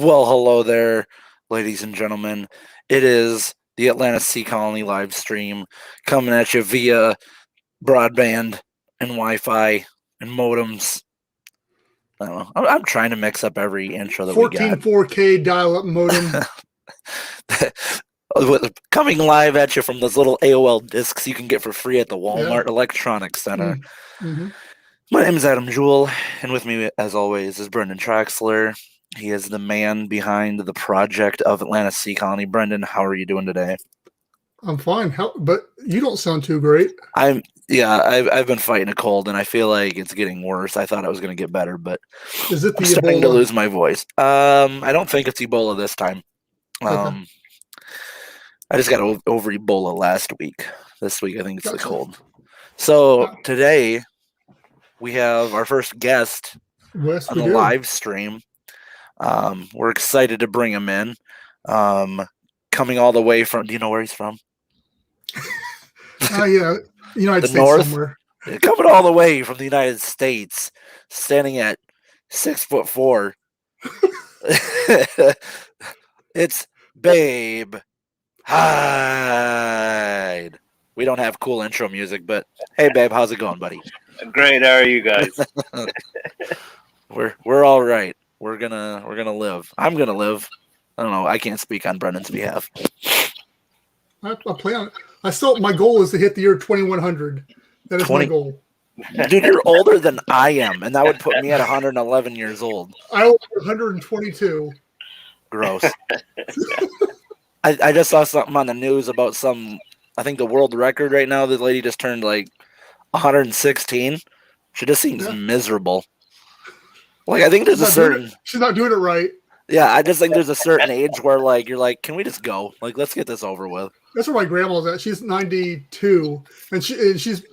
Well, hello there, ladies and gentlemen. It is the Atlanta Sea Colony live stream coming at you via broadband and Wi-Fi and modems. I don't know. I'm trying to mix up every intro that we got. 4K dial-up modem. Coming live at you from those little AOL discs you can get for free at the Walmart Electronics Center. Mm-hmm. My name is Adam Jules, and with me, as always, is Brendan Traxler. He is the man behind the project of Atlanta Sea Colony. Brendan, how are you doing today? I'm fine, but you don't sound too great. I've been fighting a cold, and I feel like it's getting worse. I thought I was going to get better, but is it the I'm starting Ebola? to lose my voice. I don't think it's Ebola this time. Okay. I just got over Ebola last week. This week, I think it's the cold. So today, we have our first guest on the live stream. We're excited to bring him in. Coming all the way from, do you know where he's from? Yeah, United States North, somewhere. Coming all the way from the United States, standing at 6'4". It's Babe Hyde. We don't have cool intro music, but hey, Babe, how's it going, buddy? Great. How are you guys? We're all right. We're gonna live. I'm gonna live. I don't know. I can't speak on Brendan's behalf. I plan on it. My goal is to hit the year 2100. That is my goal. Dude, you're older than I am, and that would put me at 111 years old. I was 122. Gross. I just saw something on the news about I think the world record right now, the lady just turned like 116. She just seems miserable. Like, I think there's she's not doing it right. Yeah, I just think there's a certain age where, like, you're like, can we just go? Like, let's get this over with. That's where my grandma's at. She's 92, and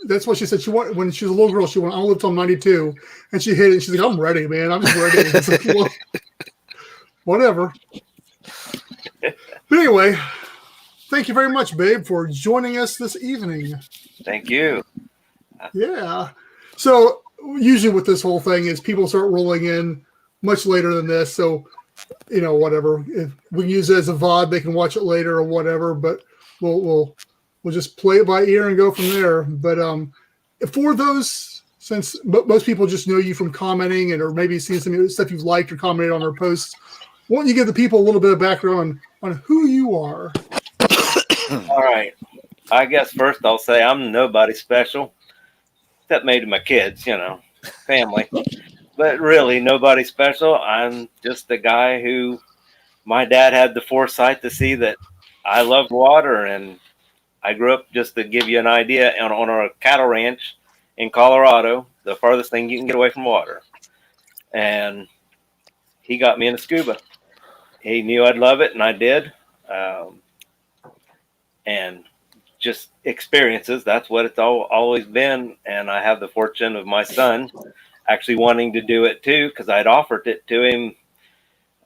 that's what she said. When she was a little girl, she went, "I'll live till I'm 92," and she hit it. She's like, "I'm ready, man. I'm just ready." It's like, well, whatever. But anyway, thank you very much, Babe, for joining us this evening. Thank you. Yeah. So usually with this whole thing is people start rolling in much later than this. So, whatever. If we can use it as a VOD, they can watch it later or whatever. But we'll just play it by ear and go from there. But for those, since most people just know you from commenting or maybe seeing some stuff you've liked or commented on our posts, why don't you give the people a little bit of background on who you are? All right. I guess first I'll say I'm nobody special, except maybe my kids, family. But really, nobody special. I'm just a guy who my dad had the foresight to see that I loved water. And I grew up, just to give you an idea, on our cattle ranch in Colorado, the farthest thing you can get away from water. And he got me into scuba. He knew I'd love it, and I did. And just experiences, that's what it's always been. And I have the fortune of my son actually wanting to do it too, because I'd offered it to him.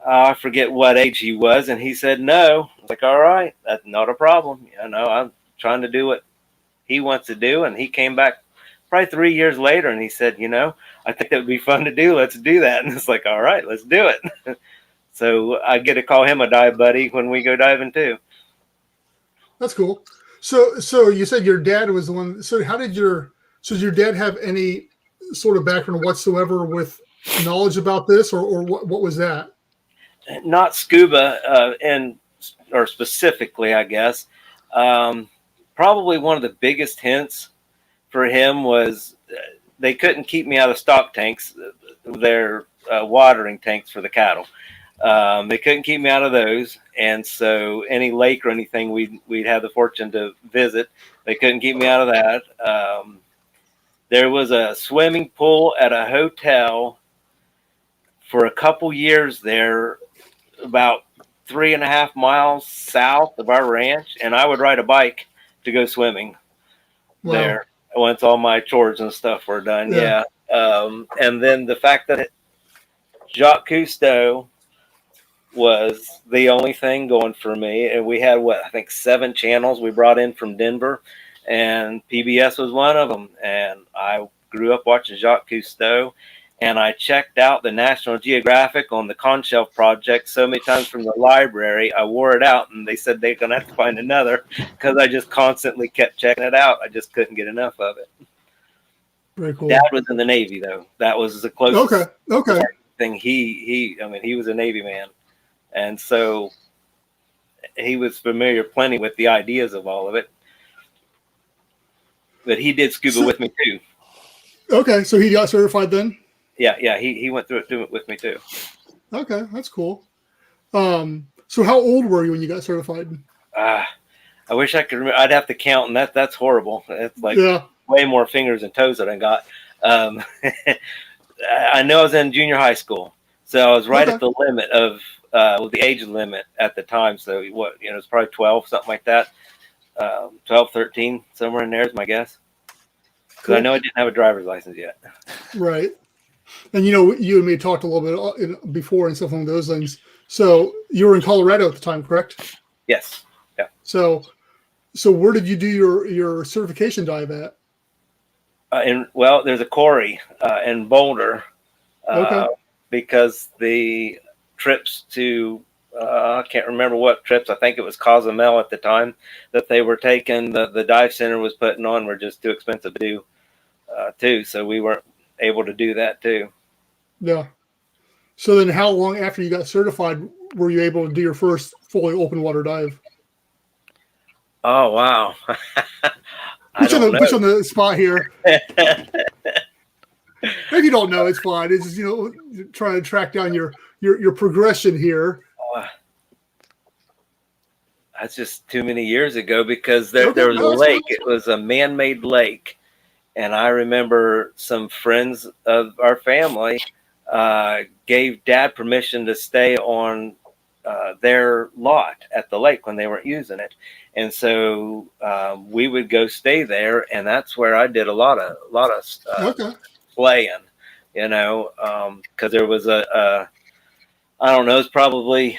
I forget what age he was, and he said no. I was like, all right, that's not a problem. I'm trying to do what he wants to do. And he came back probably 3 years later, and he said, I think that would be fun to do. Let's do that. And it's like, all right, let's do it. So I get to call him a dive buddy when we go diving too. That's cool. So you said your dad was the one. So did your dad have any sort of background whatsoever with knowledge about this, or what was that? Not scuba, or specifically, I guess. Probably one of the biggest hints for him was they couldn't keep me out of stock tanks, their watering tanks for the cattle. They couldn't keep me out of those, and so any lake or anything we'd have the fortune to visit, they couldn't keep me out of that. There was a swimming pool at a hotel for a couple years there, about 3.5 miles south of our ranch, and I would ride a bike to go swimming there once all my chores and stuff were done. Yeah. And then the fact that Jacques Cousteau was the only thing going for me. And we had, I think 7 channels we brought in from Denver, and PBS was one of them. And I grew up watching Jacques Cousteau. and I checked out the National Geographic on the Con Shelf project so many times from the library. I wore it out, and they said they're going to have to find another because I just constantly kept checking it out. I just couldn't get enough of it. Very cool. Dad was in the Navy, though. That was the closest thing. He was a Navy man, and so he was familiar plenty with the ideas of all of it. But he did scuba with me too. Okay, so he got certified then? Yeah, he went through it with me too. Okay, that's cool. So how old were you when you got certified? I wish I could remember. I'd have to count, and that's horrible. It's like way more fingers and toes that I got. I know I was in junior high school, so I was right at the limit of the age limit at the time. So it's probably 12, something like that. 12, 13, somewhere in there is my guess. Because I know I didn't have a driver's license yet. Right. And you and me talked a little bit before and stuff along those lines. So you were in Colorado at the time, correct? Yes. Yeah. So where did you do your certification dive at? There's a quarry in Boulder. Because the trips to I can't remember what trips. I think it was Cozumel at the time that they were taking. The dive center was putting on were just too expensive to do, too. So we weren't able to do that too. Yeah. So then, how long after you got certified were you able to do your first fully open water dive? Oh wow! Put you on the spot here. If you don't know, it's fine. It's just, trying to track down your progression here. That's just too many years ago because there was a lake. It was a man-made lake. And I remember some friends of our family gave Dad permission to stay on their lot at the lake when they weren't using it. And so we would go stay there. And that's where I did a lot of playing, because there was I don't know, it's probably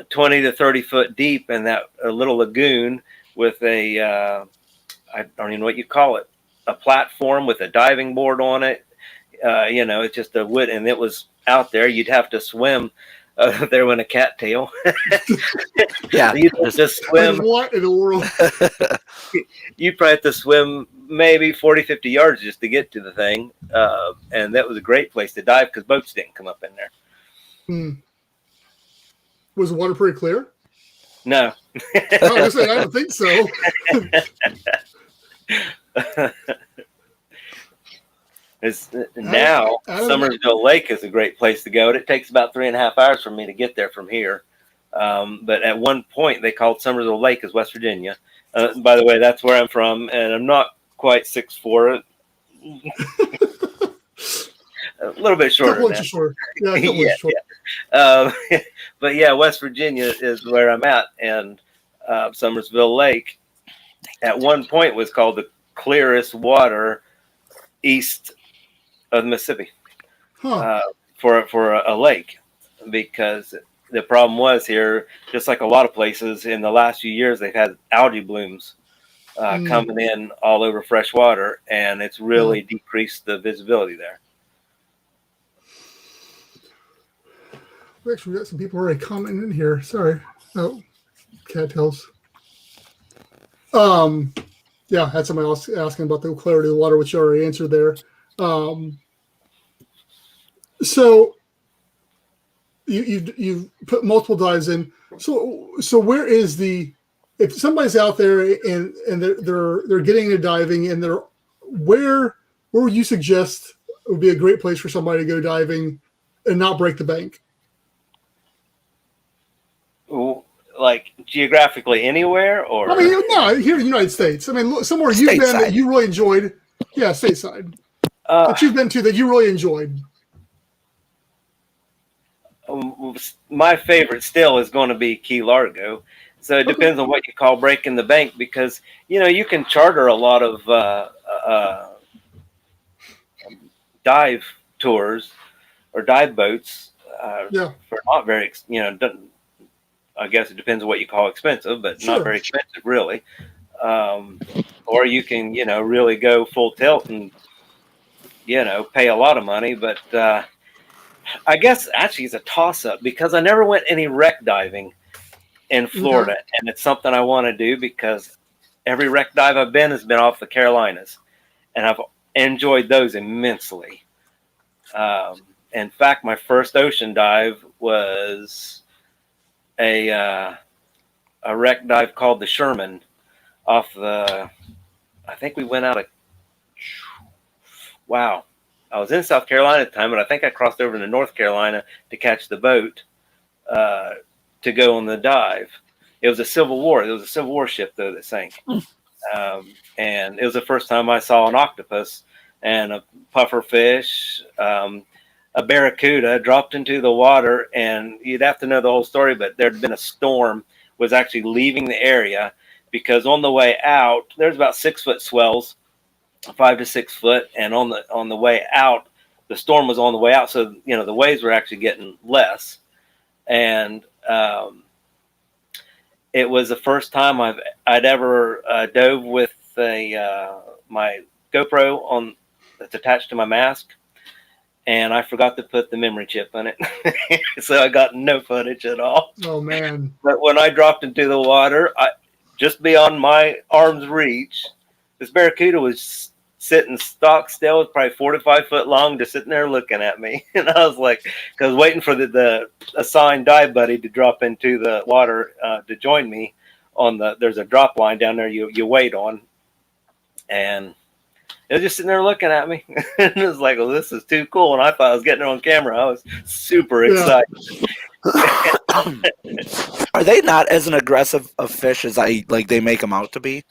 20 to 30 foot deep in that little lagoon with I don't even know what you call it, a platform with a diving board on it. It's just a wood, and it was out there. You'd have to swim there in a cattail. Yeah, you'd just swim. What in the world? You'd probably have to swim maybe 40, 50 yards just to get to the thing. And that was a great place to dive because boats didn't come up in there. Was the water pretty clear? No. I don't think so. Now Summersville Lake is a great place to go. It takes about 3.5 hours for me to get there from here. But at one point they called Summersville Lake as West Virginia. By the way, that's where I'm from, and I'm not quite 6'4". A little bit shorter. Couple inches short. Yeah, inches short. But yeah, West Virginia is where I'm at, and Summersville Lake at one point was called the clearest water east of the Mississippi for a lake, because the problem was here, just like a lot of places in the last few years, they've had algae blooms coming in all over fresh water, and it's really decreased the visibility there. Actually, we got some people already commenting in here. Sorry. Oh, cattails. Yeah, had somebody else asking about the clarity of the water, which you already answered there. So you've put multiple dives in. So where is if somebody's out there and they're getting into diving and where would you suggest would be a great place for somebody to go diving and not break the bank? Like geographically anywhere, or I mean, no, here in the United States. I mean, somewhere you've been that you really enjoyed. Yeah, stateside. That you've been to that you really enjoyed. My favorite still is going to be Key Largo. So it depends on what you call breaking the bank, because you can charter a lot of dive tours or dive boats for not very I guess it depends on what you call expensive, but not very expensive, really. Or you can, really go full tilt and, pay a lot of money. But I guess actually it's a toss-up because I never went any wreck diving in Florida, and it's something I want to do because every wreck dive I've been has been off the Carolinas, and I've enjoyed those immensely. In fact, my first ocean dive was a wreck dive called the Sherman off the. I think we went out of. Wow, I was in South Carolina at the time, but I think I crossed over to North Carolina to catch the boat to go on the dive. It was a Civil War. It was a Civil War ship though that sank, and it was the first time I saw an octopus and a puffer fish. A barracuda dropped into the water, and you'd have to know the whole story, but there'd been a storm, was actually leaving the area because on the way out, there's about 6 foot swells, 5 to 6 foot. And on the way out, the storm was on the way out. So, the waves were actually getting less. And, it was the first time I'd ever dove with my GoPro that's attached to my mask. And I forgot to put the memory chip in it. So I got no footage at all. Oh, man. But when I dropped into the water, just beyond my arm's reach, this barracuda was sitting stock still. It was probably 4 to 5 foot long, just sitting there looking at me. And I was like, because waiting for the assigned dive buddy to drop into the water to join me there's a drop line down there you wait on. And it was just sitting there looking at me. And it was like, well, this is too cool. And I thought I was getting it on camera. I was super excited. Are they not as an aggressive of fish as they make them out to be?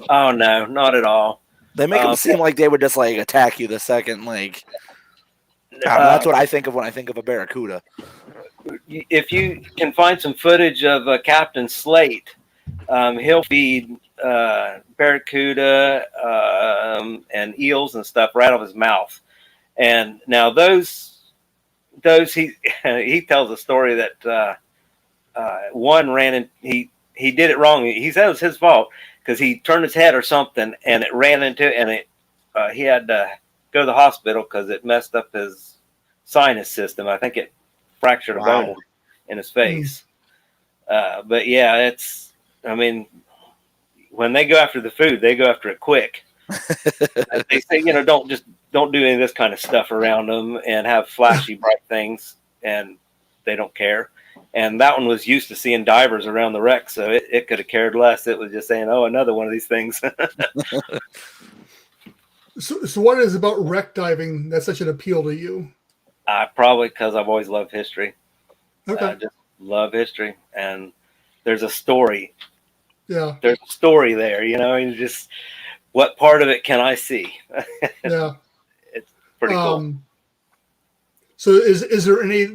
Oh, no, not at all. They make them seem like they would just attack you the second, that's what I think of when I think of a barracuda. If you can find some footage of Captain Slate, he'll feed barracuda and eels and stuff right off his mouth. And now those he tells a story that one ran in, he did it wrong. He said it was his fault because he turned his head or something and it ran into and he had to go to the hospital because it messed up his sinus system. I think it fractured a bone in his face. But yeah, when they go after the food, they go after it quick. They say, don't do any of this kind of stuff around them and have flashy, bright things, and they don't care. And that one was used to seeing divers around the wreck, so it could have cared less. It was just saying, oh, another one of these things. So what is about wreck diving that's such an appeal to you? Probably because I've always loved history. Okay. I just love history, and there's a story. Yeah. There's a story there, and just what part of it can I see? Yeah. It's pretty cool. So is there any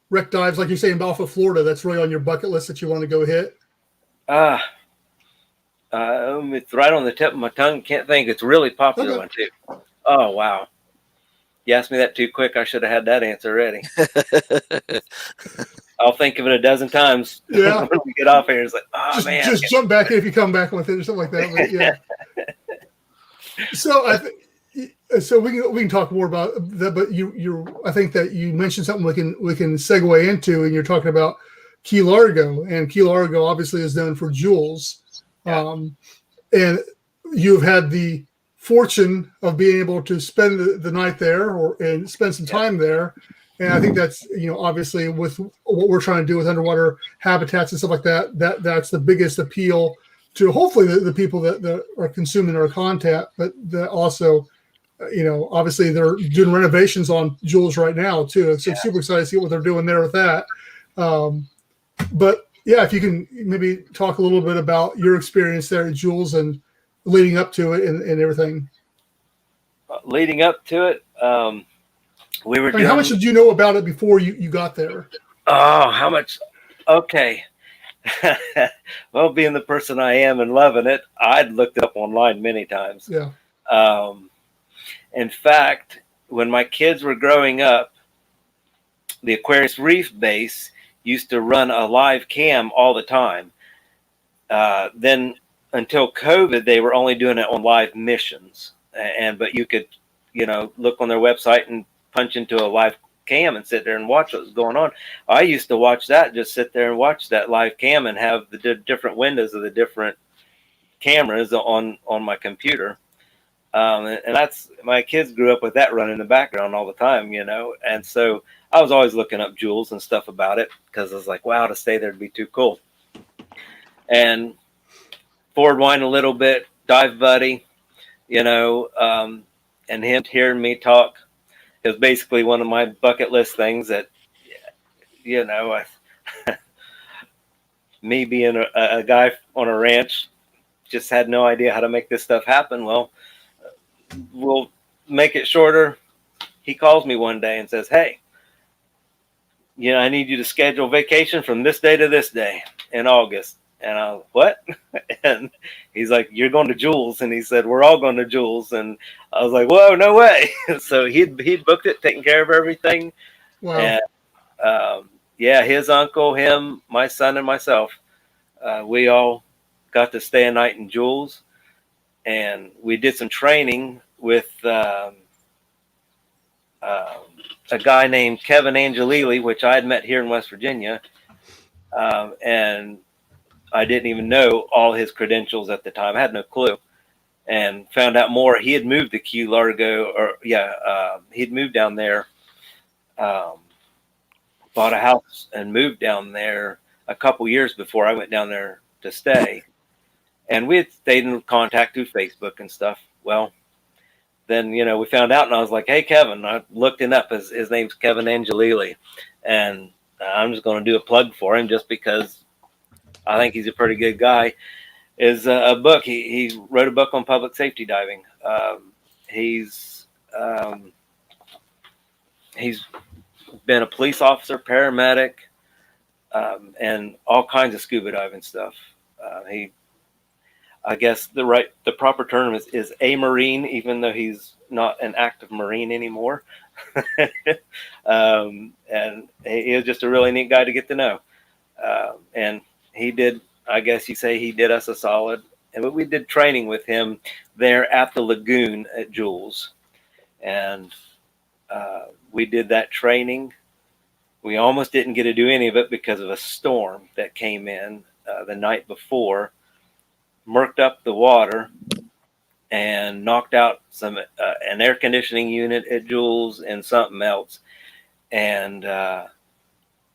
wreck dives, like you're saying, off of Florida, that's really on your bucket list that you want to go hit? It's right on the tip of my tongue. Can't think. It's a really popular one too. Oh, wow. You asked me that too quick. I should have had that answer ready. I'll think of it a dozen times. Yeah. When we get off here, it's like, oh, man. Just jump back in if you come back with it or something like that. But yeah. So I think. So we can talk more about that, but I think that you mentioned something we can segue into, and you're talking about Key Largo, and Key Largo obviously is known for Jules, and you've had the fortune of being able to spend the night there and spend some time there, and I think that's obviously with what we're trying to do with underwater habitats and stuff like that's the biggest appeal to hopefully the people that are consuming our content, but that also. Obviously they're doing renovations on Jules right now too. So super excited to see what they're doing there with that. But yeah, if you can maybe talk a little bit about your experience there at Jules and leading up to it and everything. Leading up to it, we were. How much did you know about it before you got there? Oh, how much? Okay. Well, being the person I am and loving it, I'd looked it up online many times. Yeah. In fact, when my kids were growing up, the Aquarius Reef base used to run a live cam all the time. Then until COVID, they were only doing it on live missions. But you could, look on their website and punch into a live cam and sit there and watch what was going on. I used to watch that, just sit there and watch that live cam and have the different windows of the different cameras on my computer. And that's, my kids grew up with that running in the background all the time, and so I was always looking up Jules and stuff about it, because I was like, wow, to stay there would be too cool. And forward wind a little bit, dive buddy, and him hearing me talk is basically one of my bucket list things that, me being a guy on a ranch, just had no idea how to make this stuff happen. Well, we'll make it shorter. He calls me one day and says, hey, I need you to schedule vacation from this day to this day in August. And I was, what? And he's like, you're going to Jules. And he said, we're all going to Jules. And I was like, whoa, no way. So he'd booked it, taken care of everything. Wow. And his uncle, him, my son, and myself, we all got to stay a night in Jules. And we did some training with a guy named Kevin Angelili, which I had met here in West Virginia. And I didn't even know all his credentials at the time. I had no clue, and found out more. He had moved to Key Largo, he'd moved down there, bought a house and moved down there a couple years before I went down there to stay. And we had stayed in contact through Facebook and stuff. Well, then, we found out, and I was like, hey, Kevin, I looked him up. His name's Kevin Angelili, and I'm just going to do a plug for him just because I think he's a pretty good guy. Is a book. He wrote a book on public safety diving. He's been a police officer, paramedic, and all kinds of scuba diving stuff. I guess the proper term is a Marine, even though he's not an active Marine anymore. And he was just a really neat guy to get to know. And he did, I guess you say, he did us a solid. And we did training with him there at the lagoon at Jules. And we did that training. We almost didn't get to do any of it because of a storm that came in the night before, murked up the water, and knocked out an air conditioning unit at Jules and something else. And the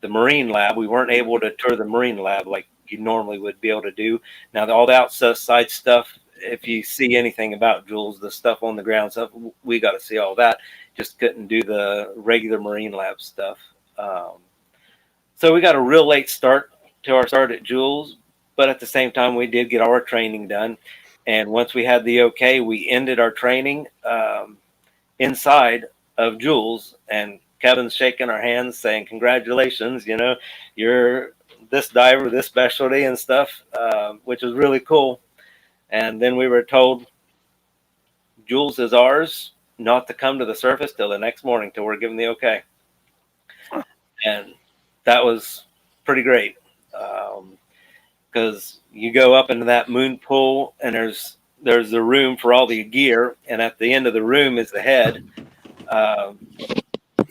Marine lab, we weren't able to tour the Marine lab like you normally would be able to do. Now, all the outside stuff, if you see anything about Jules, the stuff on the ground stuff, we got to see all that. Just couldn't do the regular Marine lab stuff. So we got a real late start to our start at Jules, but at the same time, we did get our training done. And once we had the okay, we ended our training inside of Jules, and Kevin's shaking our hands saying, congratulations, you're this diver, this specialty and stuff, which was really cool. And then we were told Jules is ours, not to come to the surface till the next morning, till we're given the okay. And that was pretty great. Because you go up into that moon pool, and there's the room for all the gear, and at the end of the room is the head,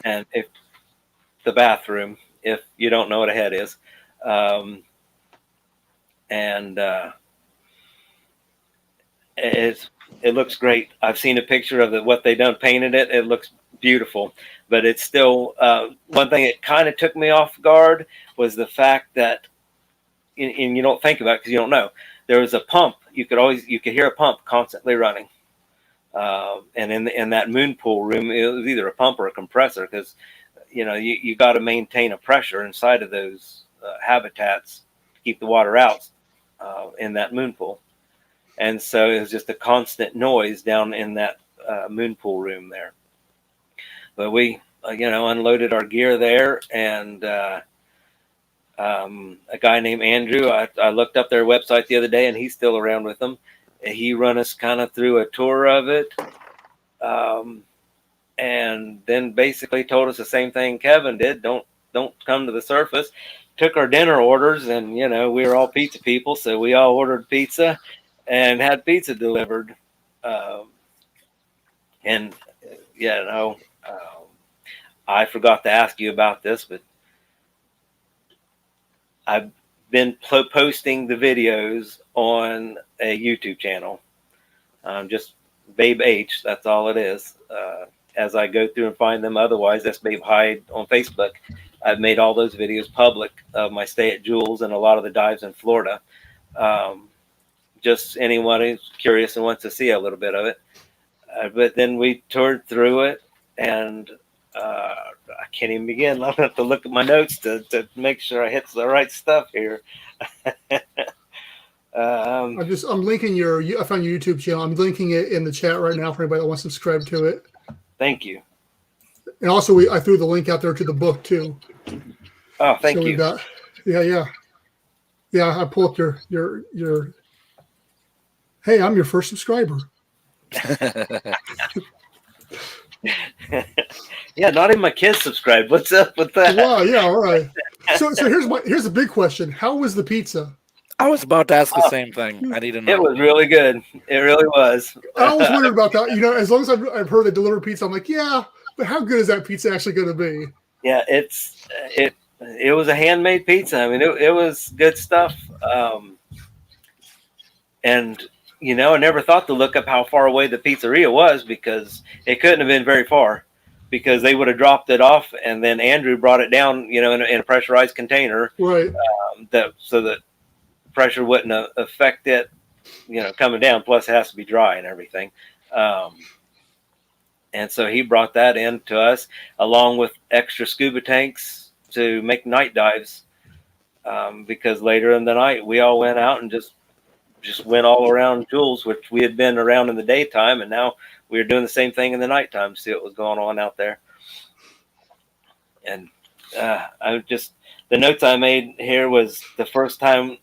and if the bathroom, if you don't know what a head is, and it looks great. I've seen a picture of what they done painted it. It looks beautiful, but it's still one thing that kind of took me off guard was the fact that. And you don't think about it because you don't know. There was a pump. You could hear a pump constantly running. And in that moon pool room, it was either a pump or a compressor because, you got to maintain a pressure inside of those habitats to keep the water out in that moon pool. And so it was just a constant noise down in that moon pool room there. But we, unloaded our gear there, and a guy named Andrew, I looked up their website the other day, and he's still around with them. He run us kind of through a tour of it, and then basically told us the same thing Kevin did: don't come to the surface. Took our dinner orders, and we were all pizza people, so we all ordered pizza and had pizza delivered. I forgot to ask you about this, but I've been posting the videos on a YouTube channel. Just Babe H, that's all it is. As I go through and find them, otherwise that's Babe Hyde on Facebook. I've made all those videos public of my stay at Jules and a lot of the dives in Florida. Just anyone who's curious and wants to see a little bit of it. But then we toured through it, and I can't even begin. I'll have to look at my notes to make sure I hit the right stuff here. I'm linking I found your YouTube channel. I'm linking it in the chat right now for anybody that wants to subscribe to it. Thank you. And also, I threw the link out there to the book too. Oh, thank you. I pulled up your. Hey, I'm your first subscriber. Yeah, not even my kids subscribed. What's up with that? Wow, yeah, all right. So here's a big question. How was the pizza? I was about to ask the same thing. I need to know. It was really good. It really was. I always wondered about that. As long as I've heard they deliver pizza, I'm like, yeah, but how good is that pizza actually going to be? Yeah, it was a handmade pizza. I mean, it was good stuff. And I never thought to look up how far away the pizzeria was, because it couldn't have been very far, because they would have dropped it off and then Andrew brought it down, in a pressurized container, right? So that pressure wouldn't affect it, coming down. Plus, it has to be dry and everything. And so he brought that in to us, along with extra scuba tanks to make night dives, because later in the night we all went out and just went all around Jules, which we had been around in the daytime, and now we were doing the same thing in the nighttime to see what was going on out there. And the notes I made here was the first time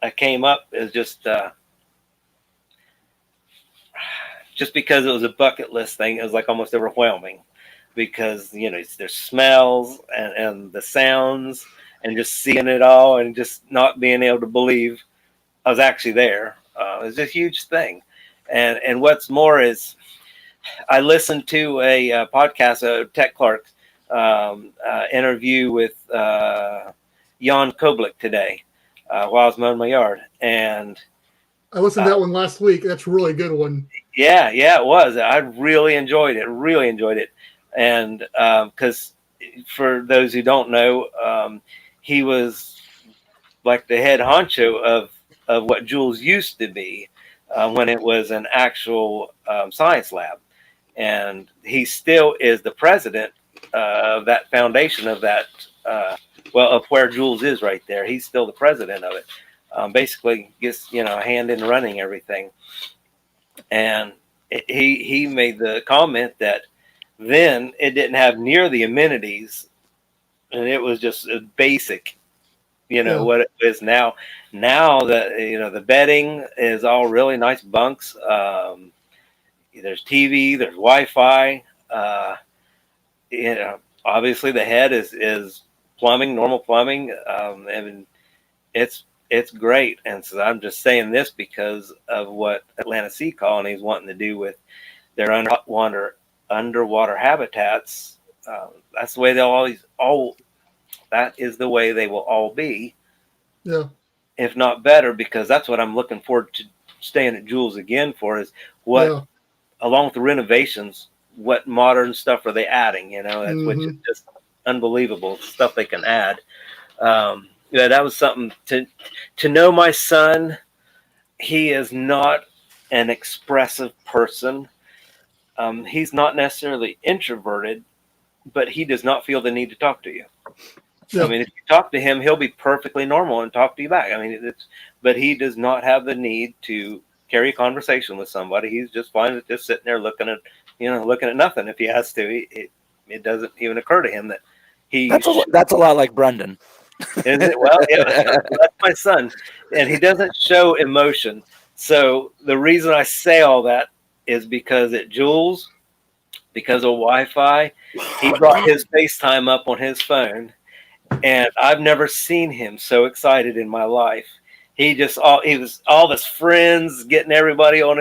I came up is just because it was a bucket list thing. It was like almost overwhelming, because there's smells and the sounds and just seeing it all and just not being able to believe I was actually there. It was a huge thing. And what's more is I listened to a podcast, Tech Clark's interview with Jan Koblik today while I was mowing my yard. And I listened to that one last week. That's a really good one. Yeah, it was. I really enjoyed it. And because for those who don't know, he was like the head honcho of what Jules used to be when it was an actual science lab. And he still is the president of that foundation, of that, of where Jules is right there. He's still the president of it. Basically gets, a hand in running everything. And he made the comment that then it didn't have near the amenities, and it was just a basic, what it is now. Now that, the bedding is all really nice bunks. There's TV, there's Wi-Fi. Obviously the head is plumbing, normal plumbing. And it's great. And so I'm just saying this because of what Atlantic Sea Colony is wanting to do with their underwater habitats. That's the way that is the way they will all be. Yeah. If not better, because that's what I'm looking forward to staying at Jules again for, is what, along with the renovations, what modern stuff are they adding, which is just unbelievable stuff they can add. That was something to know. My son, he is not an expressive person. He's not necessarily introverted, but he does not feel the need to talk to you. Yeah. I mean, if you talk to him, he'll be perfectly normal and talk to you back. I mean, but he does not have the need to carry a conversation with somebody. He's just fine with just sitting there looking at nothing. If he has to, it doesn't even occur to him that he. That's a lot like Brendan. Is it? Well, yeah, that's my son, and he doesn't show emotion. So the reason I say all that is because at Jules, because of Wi-Fi, he brought his FaceTime up on his phone. And I've never seen him so excited in my life. He was all his friends, getting everybody on,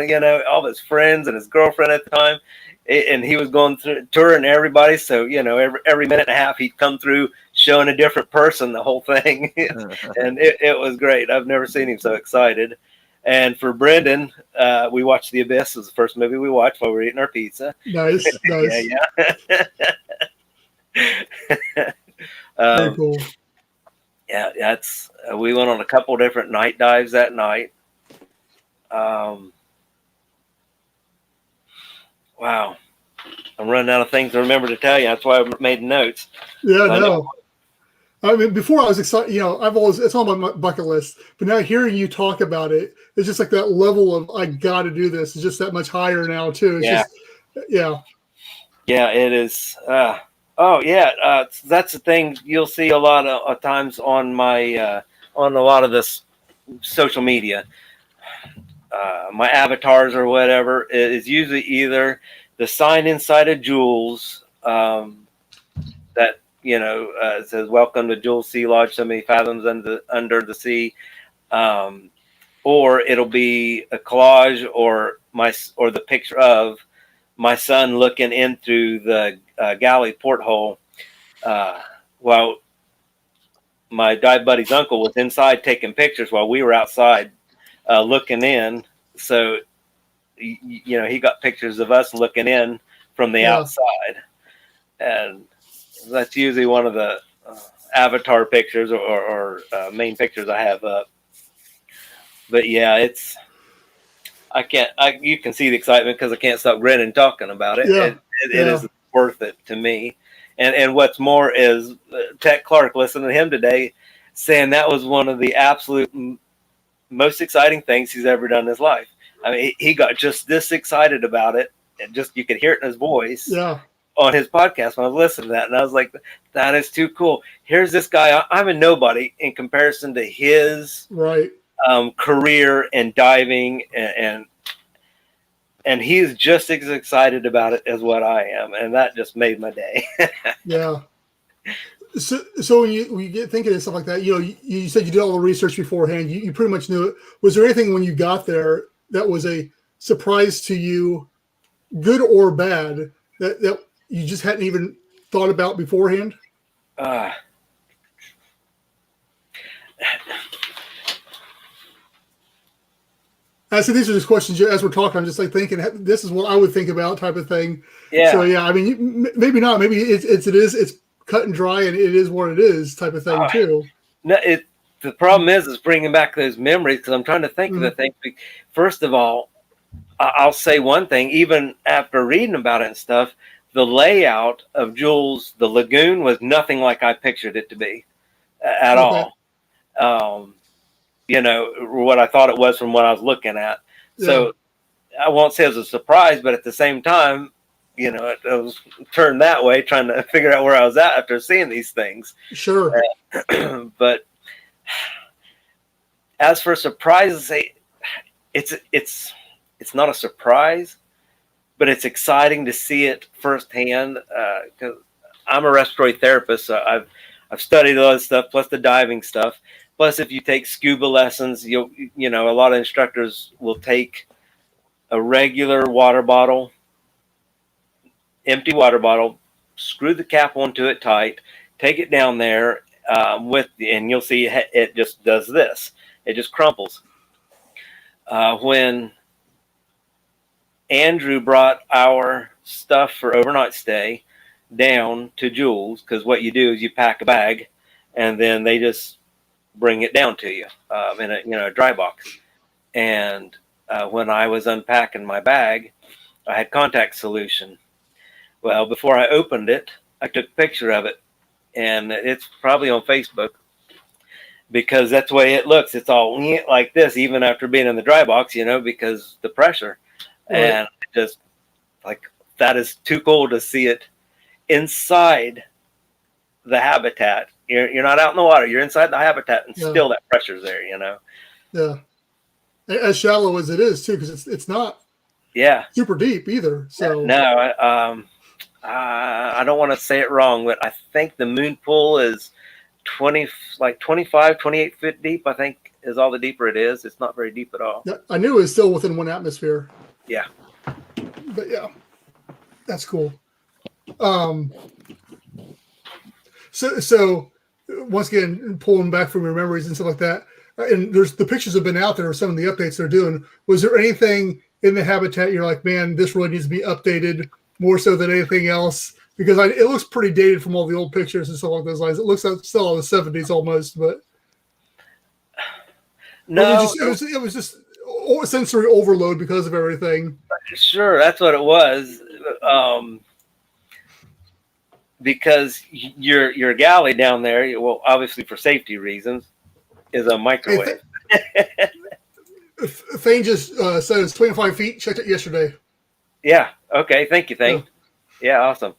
all his friends and his girlfriend at the time, and he was going through touring everybody. So, every minute and a half he'd come through showing a different person the whole thing. And it was great. I've never seen him so excited. And for Brendan, we watched The Abyss. It was the first movie we watched while we were eating our pizza. Nice. Yeah. Very cool. Yeah, that's we went on a couple different night dives that night. Wow, I'm running out of things to remember to tell you. That's why I made notes. Yeah, no. I mean, before I was excited, it's on my bucket list, but now hearing you talk about it, it's just like that level of, I got to do this, is just that much higher now too. It's Yeah, it is. That's the thing you'll see a lot of times on my on a lot of this social media. My avatars or whatever is usually either the sign inside of Jules that says "Welcome to Jules Sea Lodge, so many fathoms under the sea," or it'll be a collage or the picture of my son looking in through the galley porthole while my dive buddy's uncle was inside taking pictures while we were outside looking in. So he got pictures of us looking in from the outside, and that's usually one of the avatar pictures or main pictures I have up. But yeah, you can see the excitement because I can't stop grinning talking about it. Yeah. It is worth it to me. And what's more is Tech Clark, listening to him today, saying that was one of the absolute most exciting things he's ever done in his life. I mean, he got just this excited about it, and just you could hear it in his voice on his podcast when I was listening to that. And I was like, that is too cool. Here's this guy. I'm a nobody in comparison to his career and diving, and he's just as excited about it as what I am, and that just made my day. Yeah. So when you get thinking of stuff like that, you said you did all the research beforehand. You pretty much knew it. Was there anything when you got there that was a surprise to you, good or bad, that you just hadn't even thought about beforehand? So these are just questions as we're talking. I'm just like thinking, this is what I would think about, type of thing. Yeah. So yeah, I mean, maybe not. Maybe it's cut and dry, and it is what it is, type of thing too. No, the problem is bringing back those memories, because I'm trying to think of the things. First of all, I'll say one thing. Even after reading about it and stuff, the layout of Jules, the lagoon, was nothing like I pictured it to be at all. What I thought it was from what I was looking at. Yeah. So I won't say it was a surprise, but at the same time, it was turned that way, trying to figure out where I was at after seeing these things. Sure. But as for surprises, it's not a surprise, but it's exciting to see it firsthand. Because I'm a respiratory therapist, so I've studied all this stuff, plus the diving stuff. Plus, if you take scuba lessons, a lot of instructors will take a regular water bottle, empty water bottle, screw the cap onto it tight, take it down there and you'll see it just does this. It just crumples. When Andrew brought our stuff for overnight stay down to Jules, because what you do is you pack a bag, and then they just bring it down to you in a dry box. And when I was unpacking my bag, I had contact solution. Well, before I opened it, I took a picture of it, and it's probably on Facebook, because that's the way it looks. It's all like this, even after being in the dry box, because the pressure. Right. And just like, that is too cool to see it inside the habitat. You're not out in the water. You're inside the habitat, and still that pressure's there, Yeah. As shallow as it is, too, because it's not super deep either. So no, I don't want to say it wrong, but I think the moon pool is 25, 28 feet deep, I think, is all the deeper it is. It's not very deep at all. Yeah, I knew it was still within one atmosphere. Yeah. But yeah. That's cool. So once again, pulling back from your memories and stuff like that, and there's the pictures have been out there of some of the updates they're doing. Was there anything in the habitat you're like, man, this really needs to be updated more so than anything else? Because it looks pretty dated from all the old pictures and stuff like those lines. It looks like still all the 70s almost, but no, it was just sensory overload because of everything. Sure, that's what it was. Because your galley down there, well, obviously for safety reasons, is a microwave. Thane just said it's 25 feet. Checked it yesterday. Yeah. Okay. Thank you, Thane. Yeah. Awesome.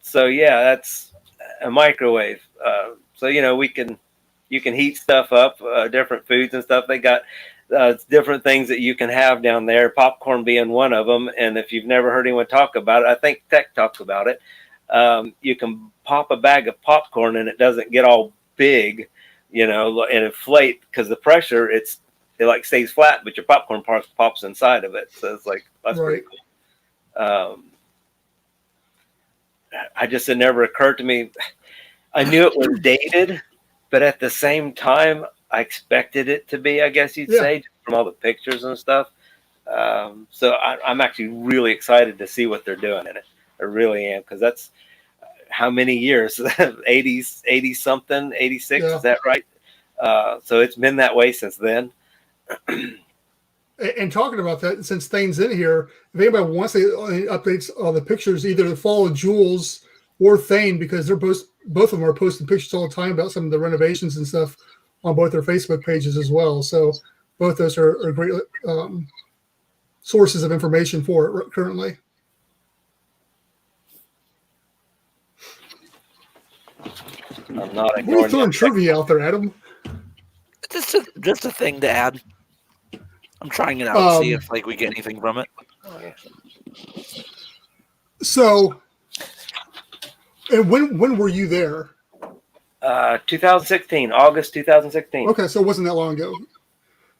So yeah, that's a microwave. So you can heat stuff up, different foods and stuff. They got different things that you can have down there. Popcorn being one of them. And if you've never heard anyone talk about it, I think Tech talks about it. You can pop a bag of popcorn and it doesn't get all big, and inflate because the pressure it like stays flat, but your popcorn pops inside of it. So it's like that's right. Pretty cool. It never occurred to me. I knew it was dated, but at the same time, I expected it to be. I guess you'd say from all the pictures and stuff. So I'm actually really excited to see what they're doing in it. I really am, because that's how many years? 80 something, 86. Is that right? So it's been that way since then. And talking about that, since Thane's in here, if anybody wants any updates on the pictures, either to follow Jules or Thane, because they're both of them are posting pictures all the time about some of the renovations and stuff on both their Facebook pages as well. So both those are great sources of information for it currently. I'm not What are you throwing trivia out there, Adam? Just a thing to add. I'm trying it out, see if we get anything from it. So, and when were you there? 2016, August 2016. Okay, so it wasn't that long ago.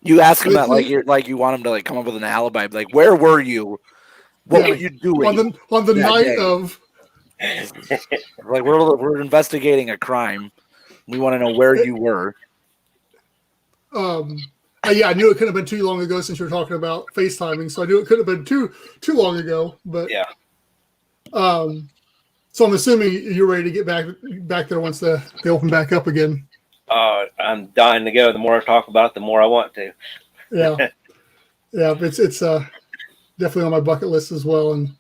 You ask him that like you want him to come up with an alibi. Like, where were you? What were you doing on the night day? of? Like we're investigating a crime. We want to know where you were. Yeah, I knew it couldn't have been too long ago since you were talking about FaceTiming, so I knew it couldn't have been too long ago. But yeah. So I'm assuming you're ready to get back there once they open back up again. I'm dying to go. The more I talk about it, the more I want to. Yeah, it's definitely on my bucket list as well. And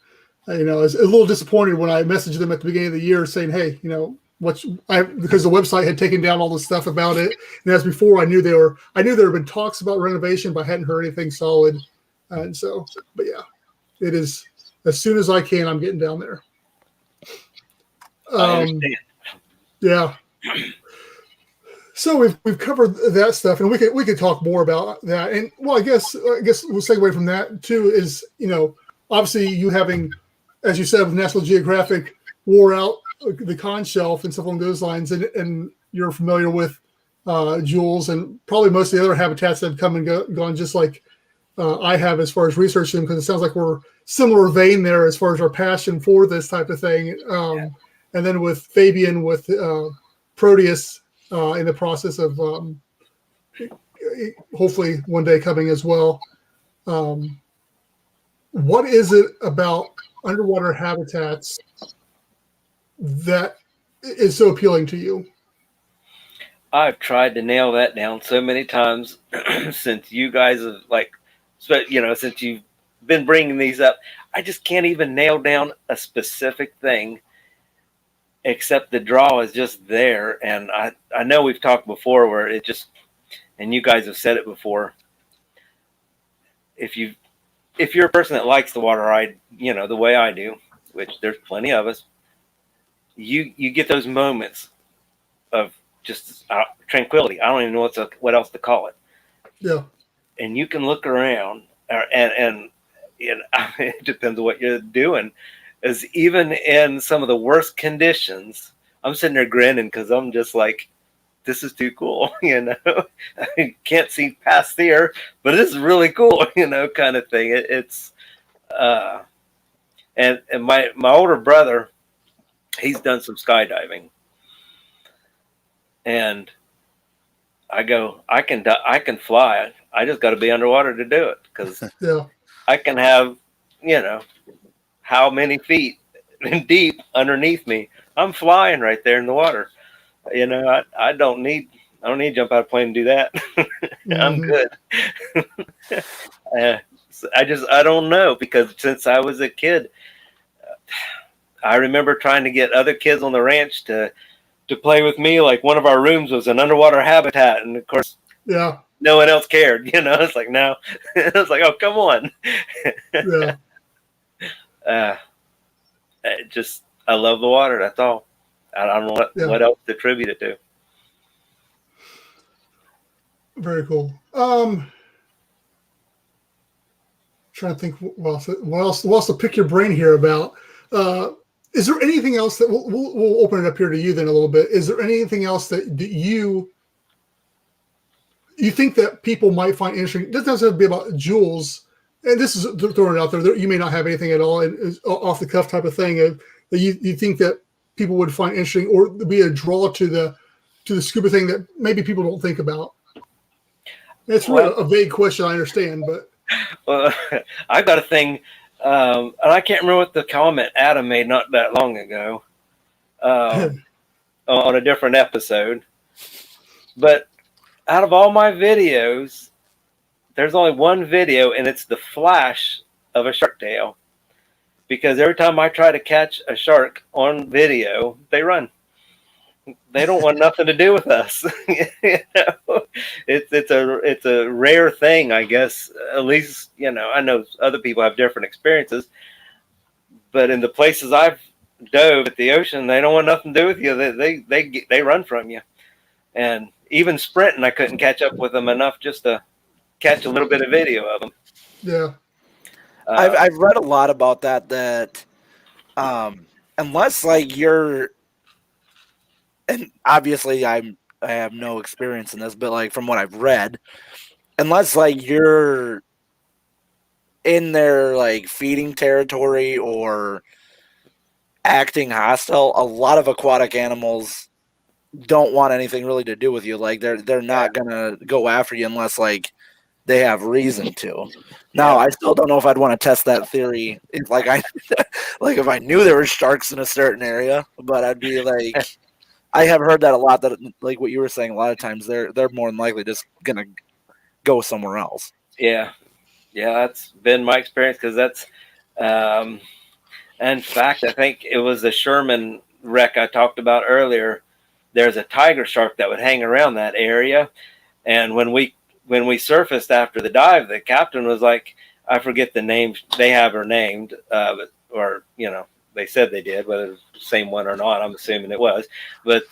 I was a little disappointed when I messaged them at the beginning of the year saying, "Hey, because the website had taken down all the stuff about it." And as before, I knew there had been talks about renovation, but I hadn't heard anything solid. And so, but yeah, it is as soon as I can, I'm getting down there. I understand. Yeah. So we've covered that stuff, and we could talk more about that. And well, I guess we'll segue from that too. Is obviously you having, as you said, with National Geographic wore out the con shelf and stuff along those lines, and you're familiar with Jules and probably most of the other habitats that have come and gone, just like I have as far as researching them, because it sounds like we're similar vein there as far as our passion for this type of thing. And then with Fabian, with Proteus in the process of hopefully one day coming as well. What is it about underwater habitats that is so appealing to you? I've tried to nail that down so many times since you guys have since you've been bringing these up. I just can't even nail down a specific thing, except the draw is just there. And I know we've talked before where it just, and you guys have said it before, if you're a person that likes the water, the way I do, which there's plenty of us, you get those moments of just tranquility. I don't even know what else to call it. Yeah. And you can look around and it depends on what you're doing. Is even in some of the worst conditions, I'm sitting there grinning because I'm just like, this is too cool, I can't see past there, but this is really cool, kind of thing. It's And my older brother, he's done some skydiving, and I go, I can fly. I just got to be underwater to do it, because I can have, how many feet deep underneath me. I'm flying right there in the water. I don't need to jump out of a plane and do that. I'm good. I don't know, because since I was a kid, I remember trying to get other kids on the ranch to play with me. Like, one of our rooms was an underwater habitat, and of course, no one else cared. It's like, no. It's like, oh, come on. I love the water. That's all. I don't know what else to attribute it to. Very cool. Trying to think what else to pick your brain here about. Is there anything else that we'll open it up here to you then a little bit? Is there anything else that you think that people might find interesting? It doesn't have to be about Jules, and this is throwing it out there. You may not have anything at all, and off the cuff type of thing that you think that people would find interesting, or be a draw to the scuba thing that maybe people don't think about. It's really a vague question, I understand, but. Well, I got a thing, and I can't remember what the comment Adam made not that long ago on a different episode. But out of all my videos, there's only one video, and it's the flash of a shark tail. Because every time I try to catch a shark on video, they run. They don't want nothing to do with us. It's a rare thing, I guess. At least, I know other people have different experiences, but in the places I've dove at the ocean, they don't want nothing to do with you. They run from you, and even sprinting, I couldn't catch up with them enough just to catch a little bit of video of them. Yeah, I've read a lot about that. Unless you're. And obviously, I have no experience in this, but from what I've read, unless you're in their feeding territory or acting hostile, a lot of aquatic animals don't want anything really to do with you. They're not gonna go after you unless they have reason to. Now, I still don't know if I'd want to test that theory if if I knew there were sharks in a certain area, but I'd be I have heard that a lot, that what you were saying, a lot of times they're more than likely just going to go somewhere else. Yeah. Yeah, that's been my experience, because that's in fact, I think it was the Sherman wreck I talked about earlier. There's a tiger shark that would hang around that area, and when we surfaced after the dive, the captain was like, I forget the name, they have her named, or they said they did, whether it's the same one or not, I'm assuming it was. But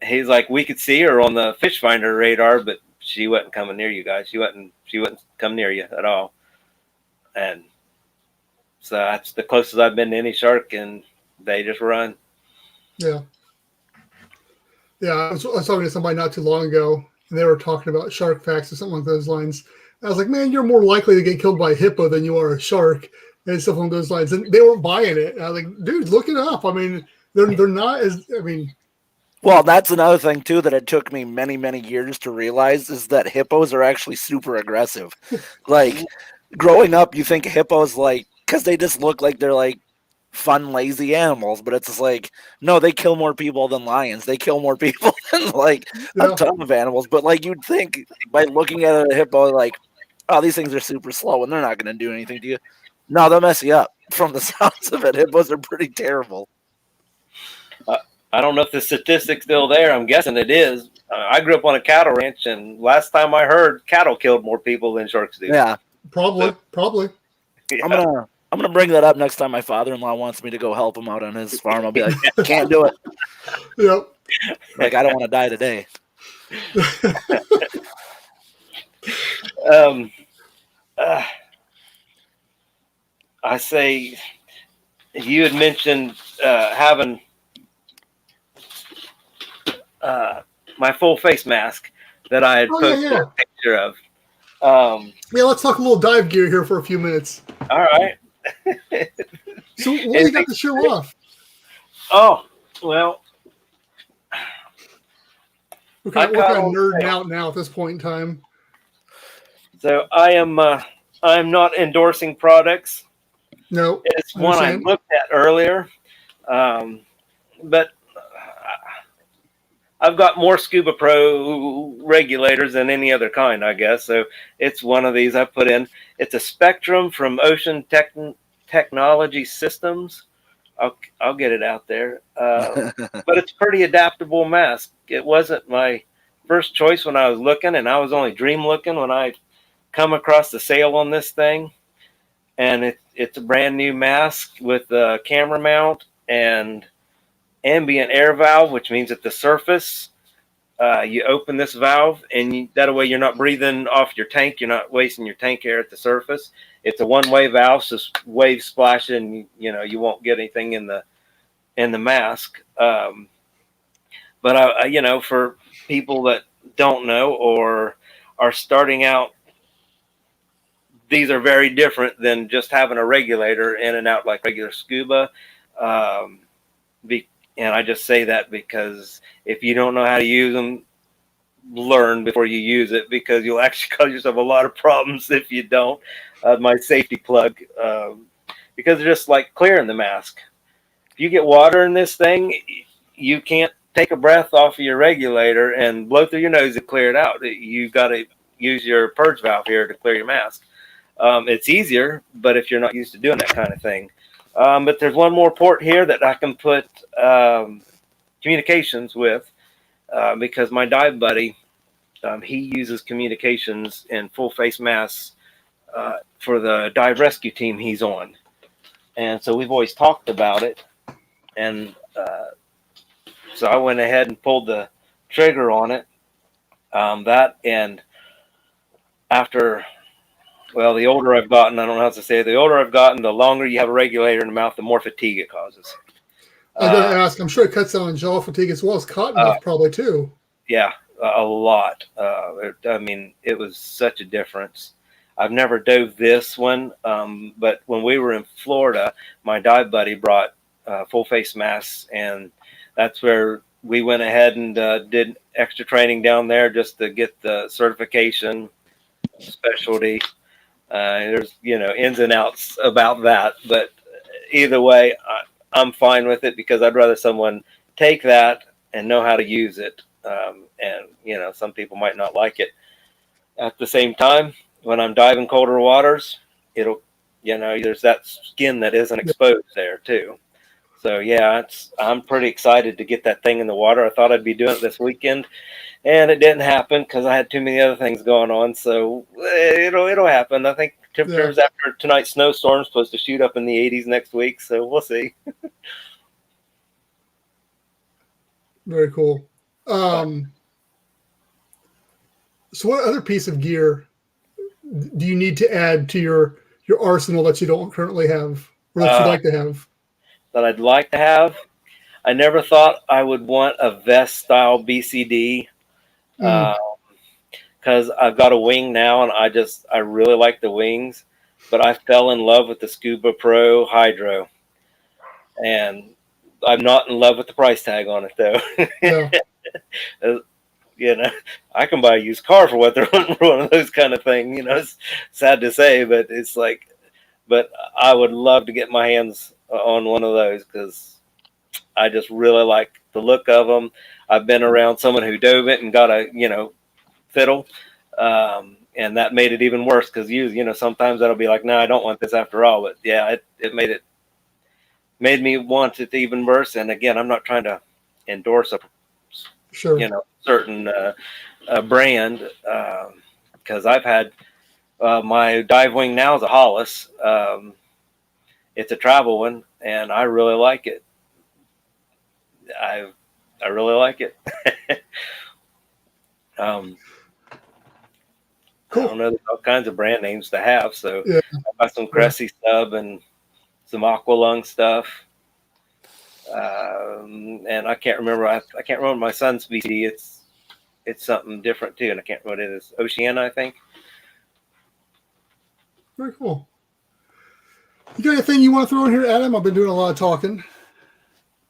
he's like, we could see her on the fish finder radar, but she wasn't coming near you guys. She wouldn't come near you at all. And so that's the closest I've been to any shark, and they just run. Yeah. Yeah, I was talking to somebody not too long ago, and they were talking about shark facts or something along those lines. I was like, man, you're more likely to get killed by a hippo than you are a shark. And stuff along those lines, and they weren't buying it. And I was like, dude, look it up. I mean, they're not as. I mean, well, that's another thing too that it took me many years to realize, is that hippos are actually super aggressive. Growing up, you think hippos because they just look like they're fun, lazy animals, but it's just no, they kill more people than lions. They kill more people than a ton of animals. But you'd think by looking at a hippo, oh, these things are super slow and they're not going to do anything to you. No, they'll mess you up. From the sounds of it, hippos are pretty terrible. I don't know if the statistic's still there. I'm guessing it is. I grew up on a cattle ranch, and last time I heard, cattle killed more people than sharks do. Yeah, probably. Yeah. I'm gonna bring that up next time my father-in-law wants me to go help him out on his farm. I'll be like, can't do it. Yep. I don't want to die today. I say, you had mentioned having my full face mask that I had posted a picture of. Let's talk a little dive gear here for a few minutes. All right. So what do you got to show off? Oh, well, We're kind of nerding out now at this point in time. So I am not endorsing products. No, it's one I looked at earlier, but I've got more SCUBA Pro regulators than any other kind, I guess. So it's one of these I put in. It's a Spectrum from Ocean Technology Systems. I'll get it out there. But it's a pretty adaptable mask. It wasn't my first choice when I was looking, and I was only dream looking when I come across the sale on this thing. And it's a brand new mask with a camera mount and ambient air valve, which means at the surface, you open this valve, and that way you're not breathing off your tank. You're not wasting your tank air at the surface. It's a one-way valve, so waves splash, and you won't get anything in the mask. But for people that don't know or are starting out, these are very different than just having a regulator in and out like regular SCUBA. And I just say that because if you don't know how to use them, learn before you use it, because you'll actually cause yourself a lot of problems if you don't. My safety plug, because they're just like clearing the mask. If you get water in this thing, you can't take a breath off of your regulator and blow through your nose to clear it out. You got to use your purge valve here to clear your mask. It's easier, but if you're not used to doing that kind of thing. But there's one more port here that I can put communications with, because my dive buddy, he uses communications in full face masks for the dive rescue team he's on. And so we've always talked about it. And so I went ahead and pulled the trigger on it. And after... Well, the older I've gotten, I don't know how to say it, the older I've gotten, the longer you have a regulator in the mouth, the more fatigue it causes. I was going to ask, I'm sure it cuts down on jaw fatigue as well as cotton mouth probably too. Yeah, a lot. It was such a difference. I've never dove this one, but when we were in Florida, my dive buddy brought full face masks, and that's where we went ahead and did extra training down there just to get the certification specialty. There's ins and outs about that, but either way, I'm fine with it, because I'd rather someone take that and know how to use it. And some people might not like it. At the same time, when I'm diving colder waters, it'll there's that skin that isn't exposed there too. So yeah, I'm pretty excited to get that thing in the water. I thought I'd be doing it this weekend, and it didn't happen because I had too many other things going on. So it'll happen. I think temperatures after tonight's snowstorm is supposed to shoot up in the 80s next week. So we'll see. Very cool. So what other piece of gear do you need to add to your arsenal that you don't currently have, or that you'd like to have? That I'd like to have. I never thought I would want a vest style BCD, because I've got a wing now, and I really like the wings, but I fell in love with the SCUBA Pro Hydro, and I'm not in love with the price tag on it though. Yeah. I can buy a used car for what they're on for one of those kind of things. It's sad to say, but it's like, but I would love to get my hands on one of those, because I just really like the look of them. I've been around someone who dove it and got a fiddle, and that made it even worse, because sometimes that'll be like, no, I don't want this after all. But yeah, it made me want it even worse. And again, I'm not trying to endorse a certain brand, because I've had my dive wing now is a Hollis. It's a travel one, and I really like it. I really like it. Cool. I don't know, there's all kinds of brand names to have. So I've got some Cressy Sub and some Aqualung stuff. And I can't remember. I can't remember my son's BCD. It's something different too, and I can't remember what it is. Oceana, I think. Very cool. You got anything you want to throw in here, Adam? I've been doing a lot of talking.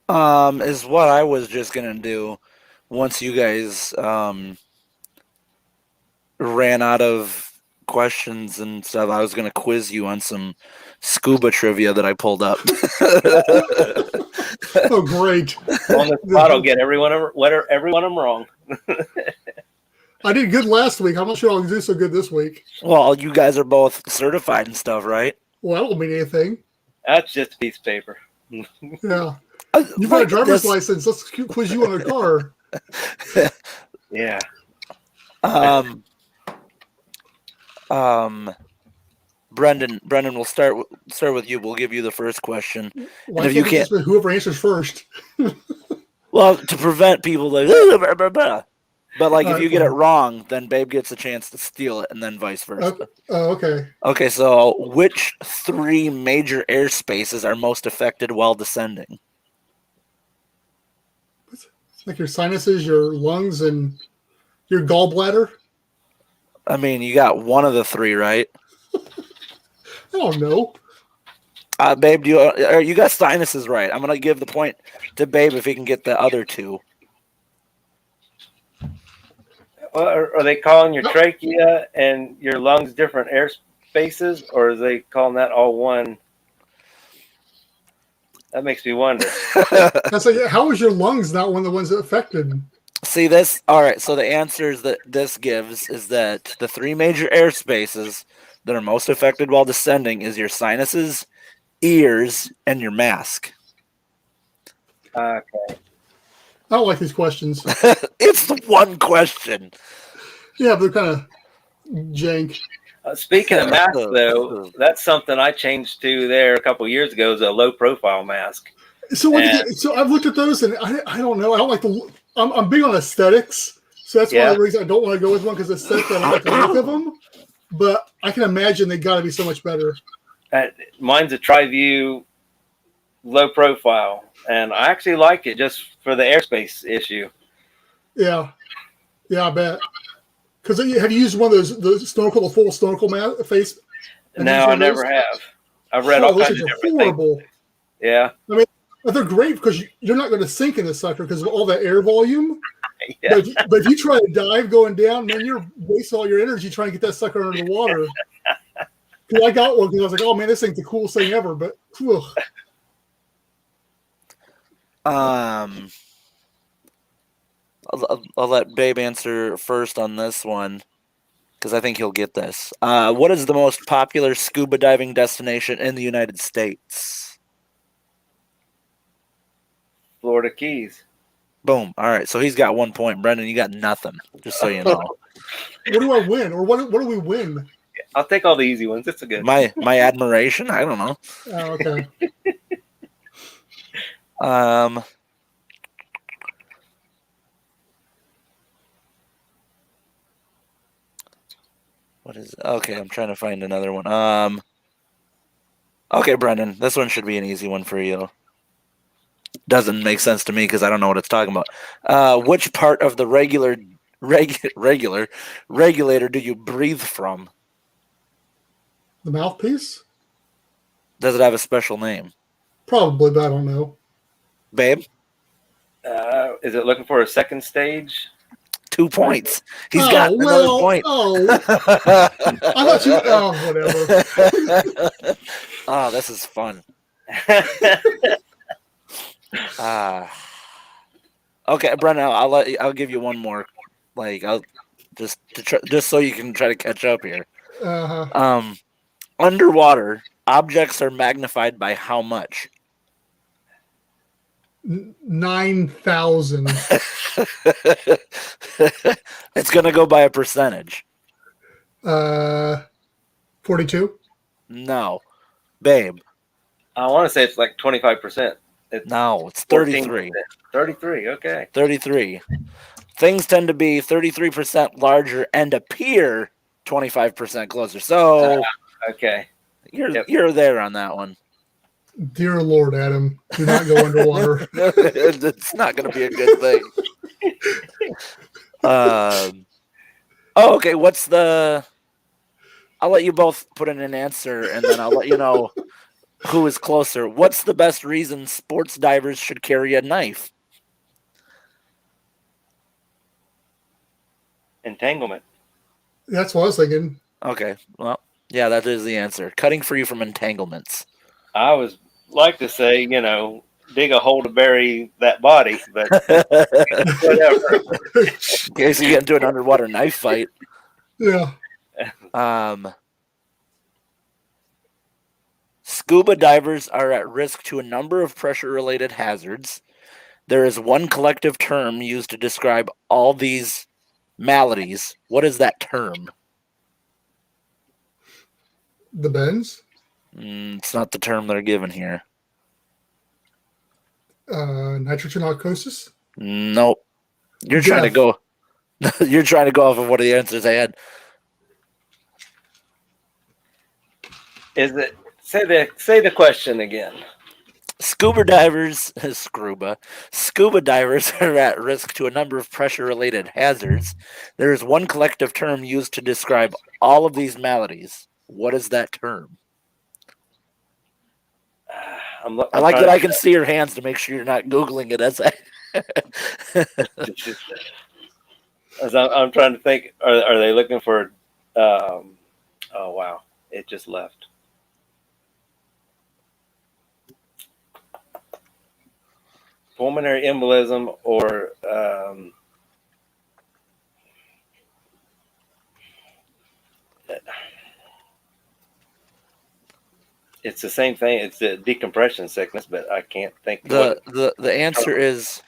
Is what I was just gonna do once you guys ran out of questions and stuff. I was gonna quiz you on some scuba trivia that I pulled up. Oh, great! On the spot, I'll get every one of them wrong. I did good last week. I'm not sure I'll do so good this week. Well, you guys are both certified and stuff, right? Well, that won't mean anything. That's just a piece of paper. Yeah. You've got a driver's license. Let's quiz you on a car. Yeah. Brendan, we'll start with you. We'll give you the first question. Why and if you can't, whoever answers first. well, to prevent people like, but like if you get it wrong, then Babe gets a chance to steal it, and then vice versa. Okay. Okay, so which 3 major airspaces are most affected while descending? Like your sinuses, your lungs, and your gallbladder? I mean, you got one of the 3, right? I don't know. Babe, you got sinuses right. I'm going to give the point to Babe if he can get the other 2. Well, are they calling your trachea and your lungs different air spaces, or are they calling that all one? That makes me wonder. That's like, how is your lungs not one of the ones that affected? See this? All right. So the answers that this gives is that the 3 major air spaces that are most affected while descending is your sinuses, ears, and your mask. Okay. I don't like these questions. It's the one question. Yeah, but they're kind of jank. Speaking of masks, though, that's something I changed to there a couple of years ago, is a low profile mask. So so I've looked at those, and I don't know. I don't like the. I'm big on aesthetics, so that's one of the reasons I don't want to go with one, because aesthetically I don't like the look of them. But I can imagine they got to be so much better. Mine's a TriView low profile, and I actually like it just for the airspace issue. Yeah, I bet. Because have you used one of those snorkel, the full snorkel face? No, I never have. I've read all kinds of different things. Yeah. I mean, they're great because you're not going to sink in the sucker because of all that air volume. Yeah. But if you try to dive going down, man, you're wasting all your energy trying to get that sucker under the water. Because I got one because I was like, oh man, this thing's the coolest thing ever. But whew. I'll let Babe answer first on this one, because I think he'll get this. What is the most popular scuba diving destination in the United States? Florida Keys. Boom. All right. So he's got 1 point. Brendan, you got nothing, just so you know. What do I win? Or what do we win? I'll take all the easy ones. It's a good. My admiration? I don't know. Oh, okay. What is okay? I'm trying to find another one. Okay, Brendan, this one should be an easy one for you. Doesn't make sense to me because I don't know what it's talking about. Which part of the regulator do you breathe from? The mouthpiece? Does it have a special name? Probably, but I don't know. Babe? Is it looking for a second stage? 2 points. He's got another point. I thought you. Whatever. Oh, this is fun. Okay, Brennan, I'll give you one more. Like, I'll just so you can try to catch up here. Underwater, objects are magnified by how much? 9,000. It's gonna go by a percentage. 42. No, Babe. I want to say it's like 25%. No, it's 33. 33. Okay. 33. Things tend to be 33% larger and appear 25% closer. So, okay, you're there on that one. Dear Lord, Adam, do not go underwater. It's not going to be a good thing. Okay. I'll let you both put in an answer, and then I'll let you know Who is closer? What's the best reason sports divers should carry a knife? Entanglement. That's what I was thinking. Okay, well, yeah, that is the answer. Cutting free from entanglements. I was like to say, dig a hole to bury that body, but whatever. In case you get into an underwater knife fight. Yeah. Scuba divers are at risk to a number of pressure-related hazards. There is one collective term used to describe all these maladies. What is that term? The bends? It's not the term they're given here. Nitrogenocosis? Nope. You're trying to go. You're trying to go off of one of the answers I had. Is it? Say the question again. Scuba divers are at risk to a number of pressure-related hazards. There is one collective term used to describe all of these maladies. What is that term? I like that I can see your hands to make sure you're not Googling it as I. As I'm trying to think, are they looking for? Oh wow, it just left. Pulmonary embolism or it's the same thing. It's a decompression sickness, but I can't think. The answer is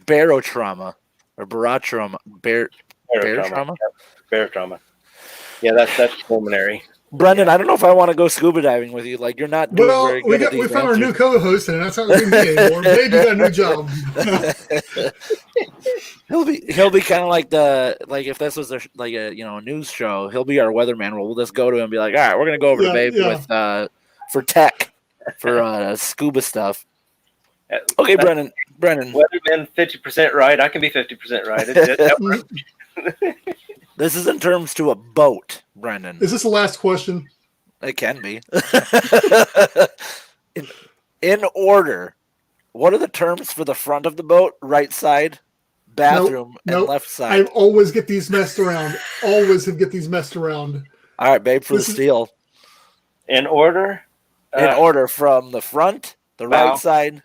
barotrauma or barotrauma. Barotrauma. Barotrauma. Yeah, that's pulmonary. Brendan, I don't know if I want to go scuba diving with you. Like, you're not doing very good at these we found answers. our new co-host, and that's not going to be me anymore. Maybe got a new job. He'll be kind of like if this was a news show, he'll be our weatherman. We'll just go to him and be like, all right, we're gonna go over to Babe with for tech for scuba stuff. Okay, Brendan. Weatherman 50% right. I can be 50% right. That works. This is in terms to a boat, Brendan. Is this the last question? It can be. in order, what are the terms for the front of the boat, right side, bathroom, and left side? I always get these messed around. Always get these messed around. All right, Babe, for the steal. In order? In order from the front, the right side,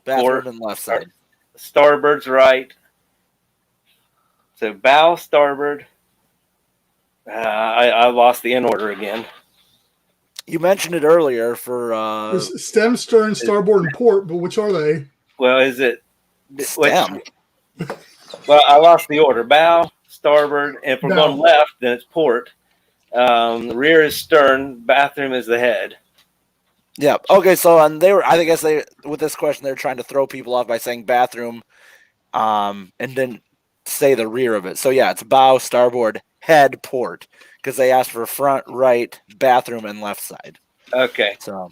bathroom, and left side. Starboard's right. So bow, starboard. I lost the in order again. You mentioned it earlier for There's stem, stern, starboard, and port, but which are they? Well, is it stem? Well, I lost the order. Bow, starboard, and if we're going left, then it's port. Rear is stern. Bathroom is the head. Yeah. Okay. So with this question they're trying to throw people off by saying bathroom, and then say the rear of it. So yeah, it's bow, starboard, head, port, because they asked for front, right, bathroom, and left side. Okay. So,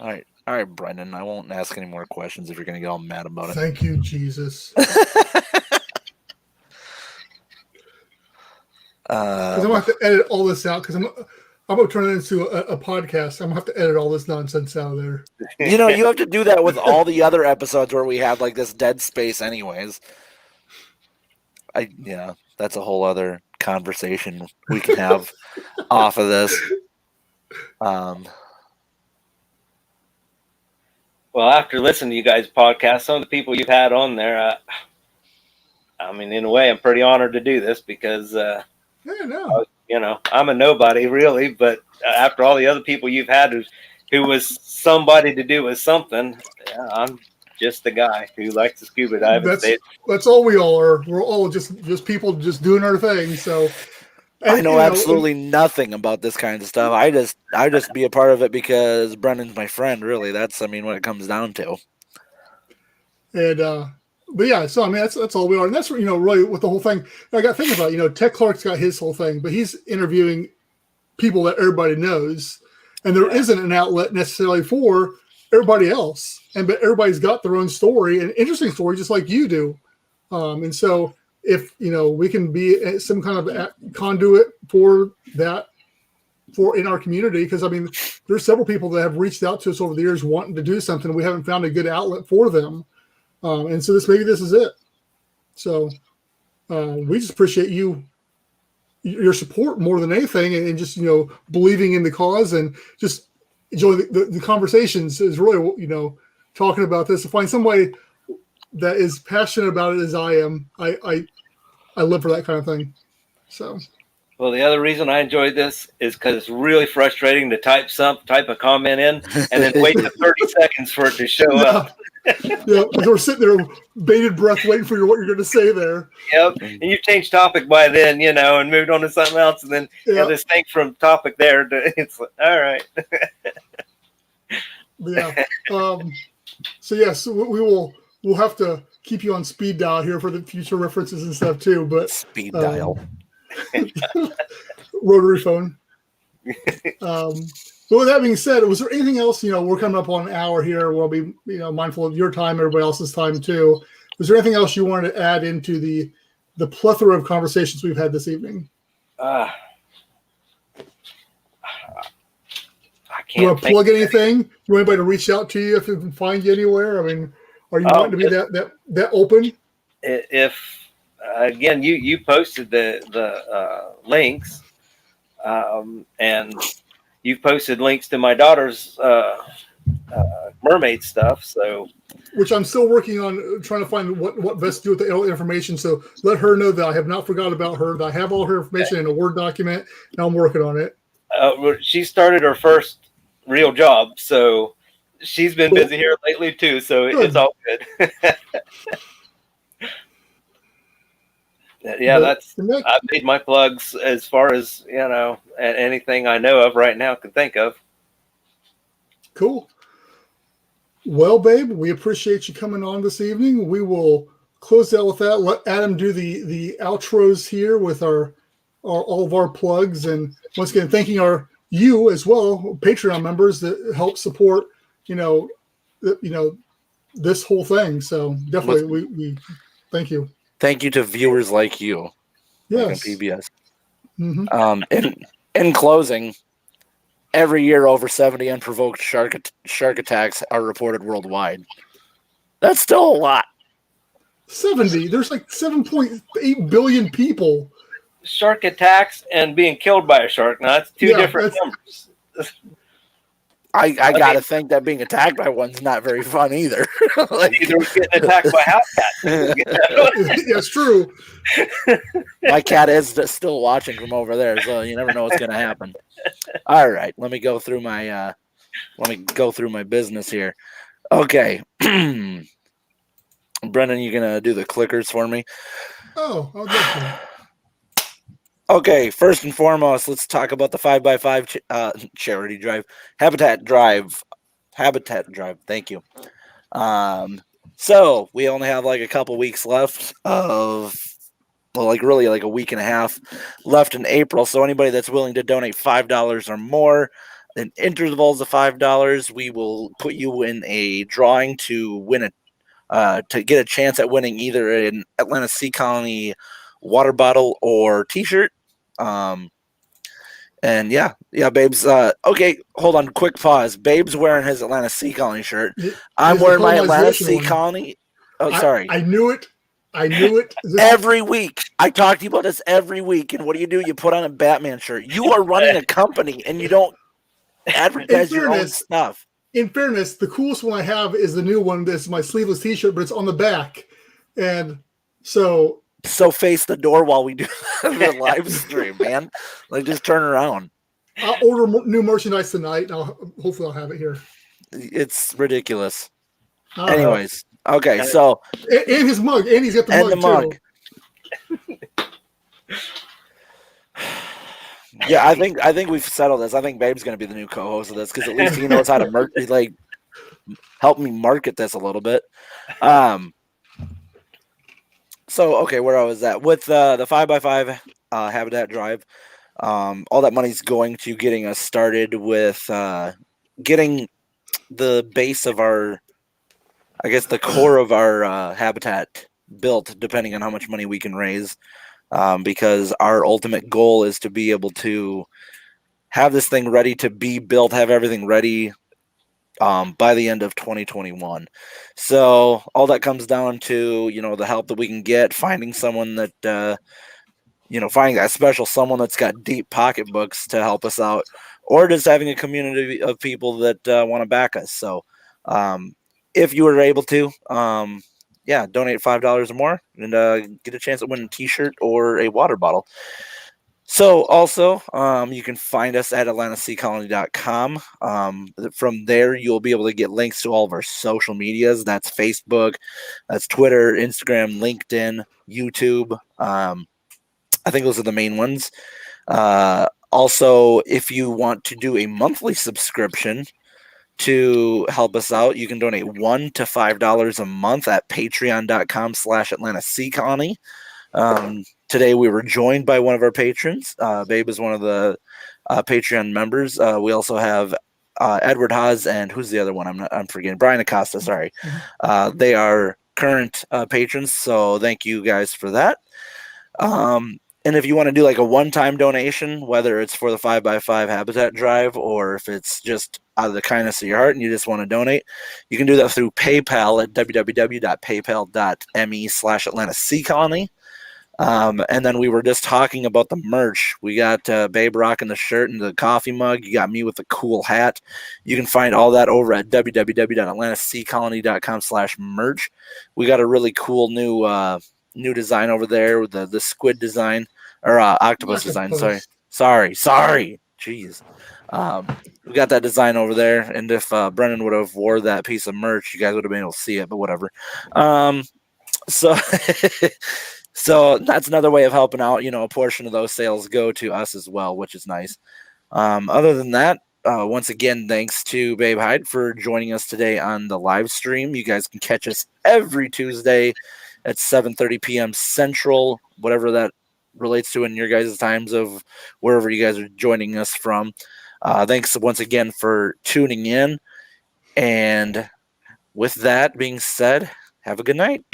all right, Brendan. I won't ask any more questions if you're going to get all mad about it. Thank you, Jesus. I'm going to have to edit all this out because I'm going to turn it into a podcast. I'm going to have to edit all this nonsense out of there. You have to do that with all the other episodes where we have like this dead space anyways. That's a whole other conversation we can have off of this. Well, after listening to you guys' podcast, some of the people you've had on there, in a way, I'm pretty honored to do this because, I'm a nobody really, but after all the other people you've had who was somebody to do with something, I'm just the guy who likes to scuba dive. That's all we all are. We're all just people just doing our thing. So I know absolutely nothing about this kind of stuff. I just be a part of it because Brendan's my friend. Really, that's what it comes down to. And but yeah, so that's all we are, and that's really with the whole thing. I got thinking about Ted Clark's got his whole thing, but he's interviewing people that everybody knows, and there isn't an outlet necessarily for everybody else. But everybody's got their own story, an interesting story, just like you do. And so if we can be some kind of conduit for that, for in our community. Because I mean, there's several people that have reached out to us over the years wanting to do something. We haven't found a good outlet for them, and so maybe this is it. So we just appreciate your support more than anything, and just believing in the cause and just enjoy the conversations. Is really talking about this to find somebody that is passionate about it as I am. I live for that kind of thing. So. Well, the other reason I enjoyed this is because it's really frustrating to type a comment in and then wait for 30 seconds for it to show up. Yeah, because we're sitting there bated breath waiting for what you're going to say there. Yep, and you've changed topic by then, and moved on to something else, and then this thing from topic there to it's like, all right. Yeah. So yes, we'll have to keep you on speed dial here for the future references and stuff too. But speed dial. Rotary phone. But with that being said, was there anything else? We're coming up on an hour here. We'll be mindful of your time, everybody else's time too. Was there anything else you wanted to add into the plethora of conversations we've had this evening? I can't. You want to plug anything? You want anybody to reach out to you if they can find you anywhere? I mean, are you wanting to be that open? If again, you posted the links, and you've posted links to my daughter's mermaid stuff. So, which I'm still working on trying to find what best to do with the information. So let her know that I have not forgot about her. That I have all her information in a Word document, and I'm working on it. She started her first real job, so she's been busy here lately too. So it's all good. Yeah, I've made my plugs as far as anything I know of right now can think of. Cool. Well, babe, we appreciate you coming on this evening. We will close out with that. Let Adam do the outros here with all of our plugs, and once again, thanking you as well, Patreon members that help support this whole thing. So definitely, we thank you. Thank you to viewers like you. Yes. Like on PBS. Mm-hmm. In closing, every year over 70 unprovoked shark attacks are reported worldwide. That's still a lot. 70? There's like 7.8 billion people. Shark attacks and being killed by a shark. Now, that's two different numbers. I gotta think that being attacked by one's not very fun either. Either getting attacked by house cat. That's true. My cat is still watching from over there, so you never know what's gonna happen. All right, let me go through my business here. Okay, Brendan, you gonna do the clickers for me? Oh, I'll get to. Okay, first and foremost, let's talk about the 5x5 charity drive, Habitat Drive. Thank you. So we only have like a couple weeks left of, really like a week and a half left in April. So anybody that's willing to donate $5 or more in intervals of $5, we will put you in a drawing to win to get a chance at winning either an Atlanta Sea Colony water bottle or T-shirt. And yeah, Babe's okay, hold on, quick pause. Babe's wearing his Atlanta Sea Colony shirt. I'm wearing my Atlanta Sea Colony. Oh, sorry. I knew it. Every week. I talk to you about this every week. And what do? You put on a Batman shirt. You are running a company and you don't advertise your own stuff. In fairness, the coolest one I have is the new one. That's my sleeveless T-shirt, but it's on the back. And so face the door while we do the live stream, man. Like, just turn around. I'll order new merchandise tonight. Hopefully I'll have it here. It's ridiculous. Anyways, okay, so and his mug, and he's got the mug too. Yeah, I think we've settled this. I think Babe's going to be the new co-host of this because at least he knows how to help me market this a little bit. So, okay, where I was at with the 5x5 Habitat Drive, all that money's going to getting us started with getting the base of our, I guess the core of our habitat built, depending on how much money we can raise, because our ultimate goal is to be able to have this thing ready to be built, have everything ready by the end of 2021. So all that comes down to, the help that we can get, finding someone that, finding that special someone that's got deep pocketbooks to help us out, or just having a community of people that want to back us. So if you were able to, donate $5 or more and get a chance at winning a t-shirt or a water bottle. So also, you can find us at AtlantaSeaColony.com. From there, you'll be able to get links to all of our social medias. That's Facebook, that's Twitter, Instagram, LinkedIn, YouTube. I think those are the main ones. Also, if you want to do a monthly subscription to help us out, you can donate $1 to $5 a month at patreon.com/AtlantaSeaColony. Today we were joined by one of our patrons. Babe is one of the Patreon members. We also have Edward Haas and who's the other one? I'm forgetting. Brian Acosta. Sorry. They are current patrons. So thank you guys for that. And if you want to do like a one-time donation, whether it's for the 5x5 habitat drive or if it's just out of the kindness of your heart and you just want to donate, you can do that through PayPal at www.paypal.me/AtlantaSeaColony. And then we were just talking about the merch. We got Babe rocking the shirt and the coffee mug. You got me with the cool hat. You can find all that over at www.AtlantaSeaColony.com/merch. We got a really cool new design over there with the squid design or octopus design. Sorry. Jeez. We got that design over there. And if Brennan would have wore that piece of merch, you guys would have been able to see it, but whatever. So so that's another way of helping out. A portion of those sales go to us as well, which is nice. Other than that, once again, thanks to Babe Hyde for joining us today on the live stream. You guys can catch us every Tuesday at 7:30 p.m. Central, whatever that relates to in your guys' times of wherever you guys are joining us from. Thanks once again for tuning in. And with that being said, have a good night.